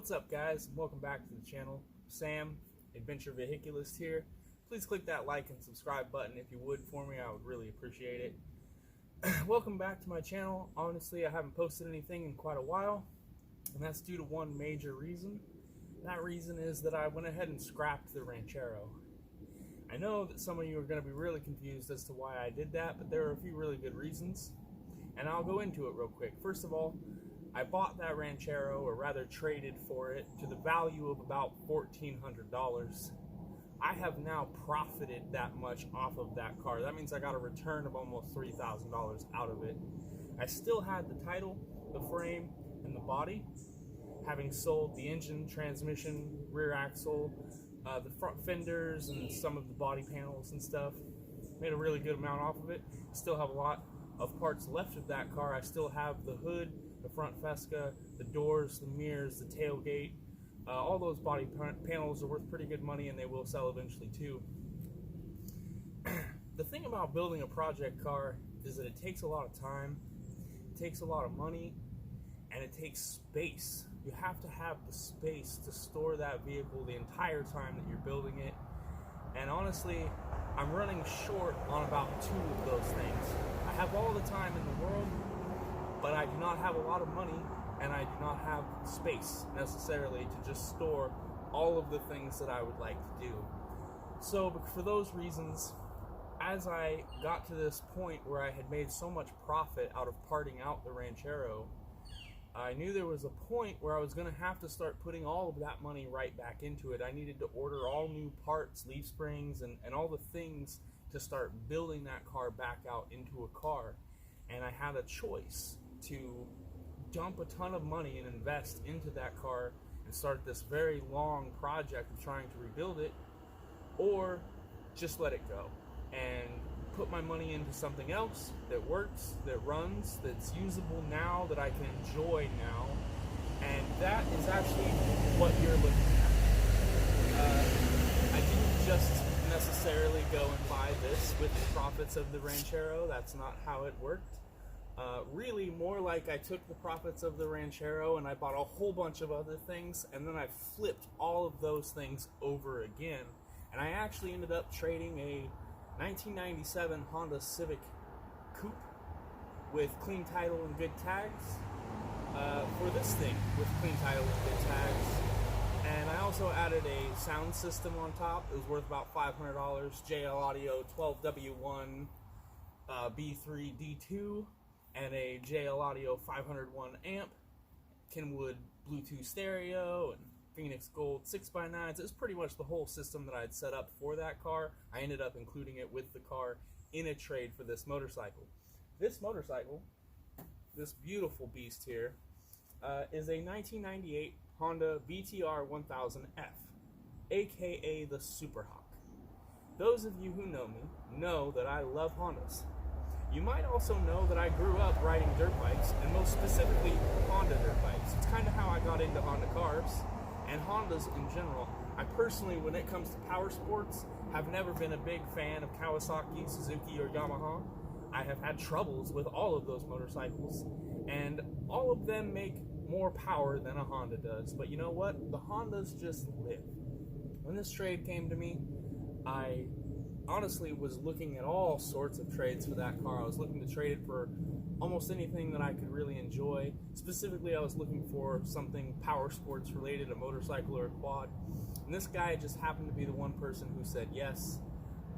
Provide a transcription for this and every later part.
What's up, guys? Welcome back to the channel. Sam, Adventure Vehiculist here. Please click that like and subscribe button if you would for me. I would really appreciate it. Welcome back to my channel. Honestly, I haven't posted anything in quite a while, and that's due to one major reason. That reason is that I went ahead and scrapped the Ranchero. I know that some of you are going to be really confused as to why I did that, but there are a few really good reasons, and I'll go into it real quick. First of all, I bought that Ranchero, or rather traded for it, to the value of about $1,400. I have now profited that much off of that car. That means I got a return of almost $3,000 out of it. I still had the title, the frame, and the body, having sold the engine, transmission, rear axle, the front fenders, and some of the body panels and stuff. Made a really good amount off of it. Still have a lot of parts left of that car. I still have the hood, the front Fesca, the doors, the mirrors, the tailgate. All those body panels are worth pretty good money, and they will sell eventually too. The thing about building a project car is that it takes a lot of time, it takes a lot of money, and it takes space. You have to have the space to store that vehicle the entire time that you're building it. And honestly, I'm running short on about two of those things. I have all the time in the world, but I do not have a lot of money, and I do not have space necessarily to just store all of the things that I would like to do. So for those reasons, as I got to this point where I had made so much profit out of parting out the Ranchero, I knew there was a point where I was going to have to start putting all of that money right back into it. I needed to order all new parts, leaf springs, and all the things to start building that car back out into a car. And I had a choice to dump a ton of money and invest into that car and start this very long project of trying to rebuild it, or just let it go and put my money into something else that works, that runs, that's usable now, that I can enjoy now. And that is actually what you're looking at. I didn't just necessarily go and buy this with the profits of the Ranchero. That's not how it worked. Really more like I took the profits of the Ranchero and I bought a whole bunch of other things, and then I flipped all of those things over again. And I actually ended up trading a 1997 Honda Civic Coupe with clean title and good tags for this thing with clean title and good tags. And I also added a sound system on top. It was worth about $500. JL Audio 12W1 B3 D2 and a JL Audio 501 amp, Kenwood Bluetooth stereo, and Phoenix Gold 6x9s. It was pretty much the whole system that I had set up for that car. I ended up including it with the car in a trade for this motorcycle. This motorcycle, this beautiful beast here, is a 1998 Honda VTR 1000F, aka the Super Hawk. Those of you who know me know that I love Hondas. You might also know that I grew up riding dirt bikes, and most specifically Honda dirt bikes. It's kind of how I got into Honda cars and Hondas in general. I personally, when it comes to power sports, have never been a big fan of Kawasaki, Suzuki, or Yamaha. I have had troubles with all of those motorcycles, and all of them make more power than a Honda does. But you know what? The Hondas just live. When this trade came to me, I honestly was looking at all sorts of trades for that car. I was looking to trade it for almost anything that I could really enjoy. Specifically, I was looking for something power sports related, a motorcycle or a quad. And this guy just happened to be the one person who said yes.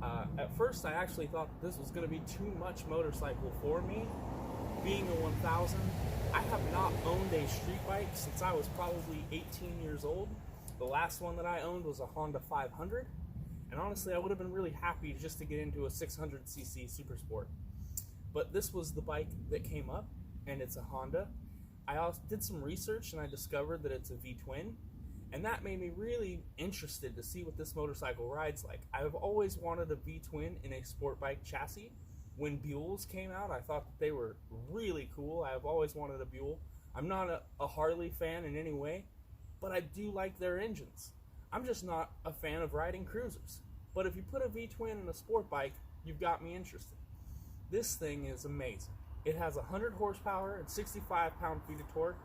At first, I actually thought that this was going to be too much motorcycle for me. Being a 1000, I have not owned a street bike since I was probably 18 years old. The last one that I owned was a Honda 500. And honestly, I would have been really happy just to get into a 600cc Super Sport. But this was the bike that came up, and it's a Honda. I also did some research, and I discovered that it's a V-twin, and that made me really interested to see what this motorcycle rides like. I've always wanted a V-twin in a sport bike chassis. When Buells came out, I thought that they were really cool. I've always wanted a Buell. I'm not a Harley fan in any way, but I do like their engines. I'm just not a fan of riding cruisers. But if you put a V-twin in a sport bike, you've got me interested. This thing is amazing. It has 100 horsepower and 65 pound-feet of torque.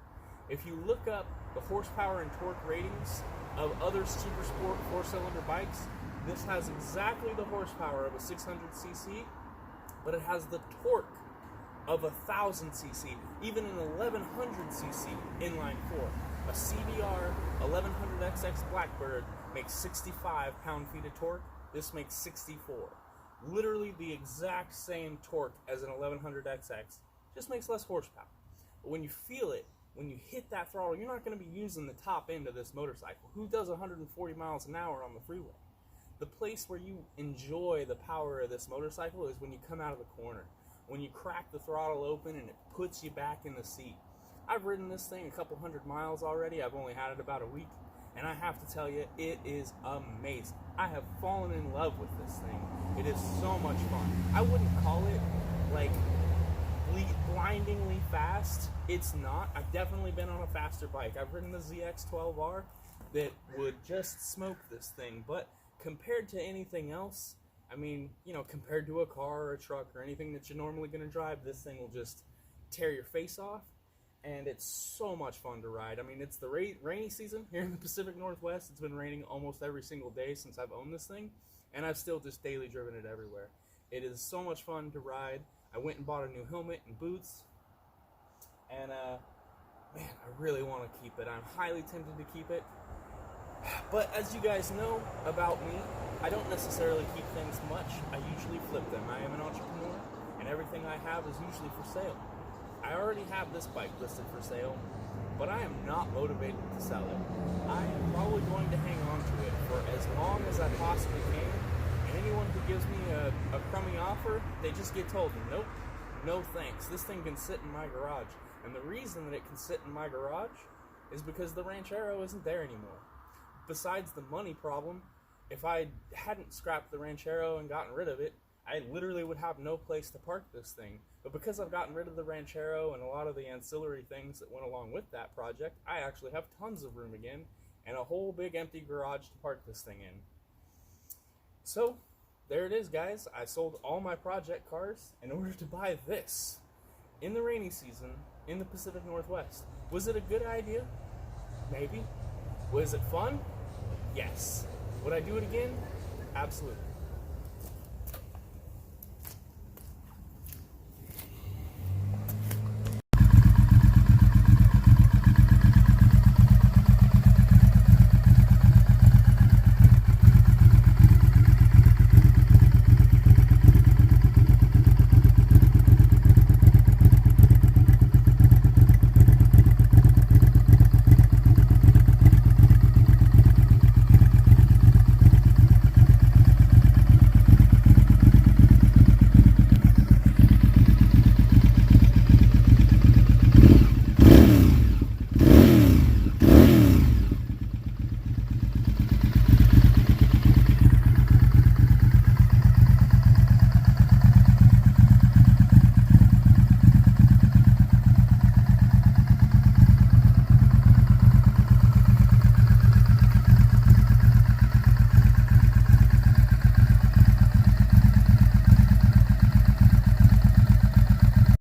If you look up the horsepower and torque ratings of other super sport 4-cylinder bikes, this has exactly the horsepower of a 600cc, but it has the torque of 1000cc, even an 1100cc inline four. A CBR 1100XX Blackbird makes 65 pound-feet of torque. This makes 64. Literally the exact same torque as an 1100XX, just makes less horsepower. But when you feel it, when you hit that throttle, you're not going to be using the top end of this motorcycle. Who does 140 miles an hour on the freeway? The place where you enjoy the power of this motorcycle is when you come out of the corner. When you crack the throttle open and it puts you back in the seat. I've ridden this thing a couple hundred miles already. I've only had it about a week. And I have to tell you, it is amazing. I have fallen in love with this thing. It is so much fun. I wouldn't call it like blindingly fast. It's not. I've definitely been on a faster bike. I've ridden the ZX12R that would just smoke this thing. But compared to anything else, I mean, you know, compared to a car or a truck or anything that you're normally going to drive, this thing will just tear your face off. And it's so much fun to ride. I mean, it's the rainy season here in the Pacific Northwest. It's been raining almost every single day since I've owned this thing, and I've still just daily driven it everywhere. It is so much fun to ride. I went and bought a new helmet and boots, and man, I really want to keep it. I'm highly tempted to keep it. But as you guys know about me, I don't necessarily keep things much. I usually flip them. I am an entrepreneur, and everything I have is usually for sale. I already have this bike listed for sale, but I am not motivated to sell it. I am probably going to hang on to it for as long as I possibly can, and anyone who gives me a crummy offer, they just get told, nope, no thanks. This thing can sit in my garage. And the reason that it can sit in my garage is because the Ranchero isn't there anymore. Besides the money problem, if I hadn't scrapped the Ranchero and gotten rid of it, I literally would have no place to park this thing. But because I've gotten rid of the Ranchero and a lot of the ancillary things that went along with that project, I actually have tons of room again and a whole big empty garage to park this thing in. So, there it is, guys. I sold all my project cars in order to buy this in the rainy season in the Pacific Northwest. Was it a good idea? Maybe. Was it fun? Yes. Would I do it again? Absolutely.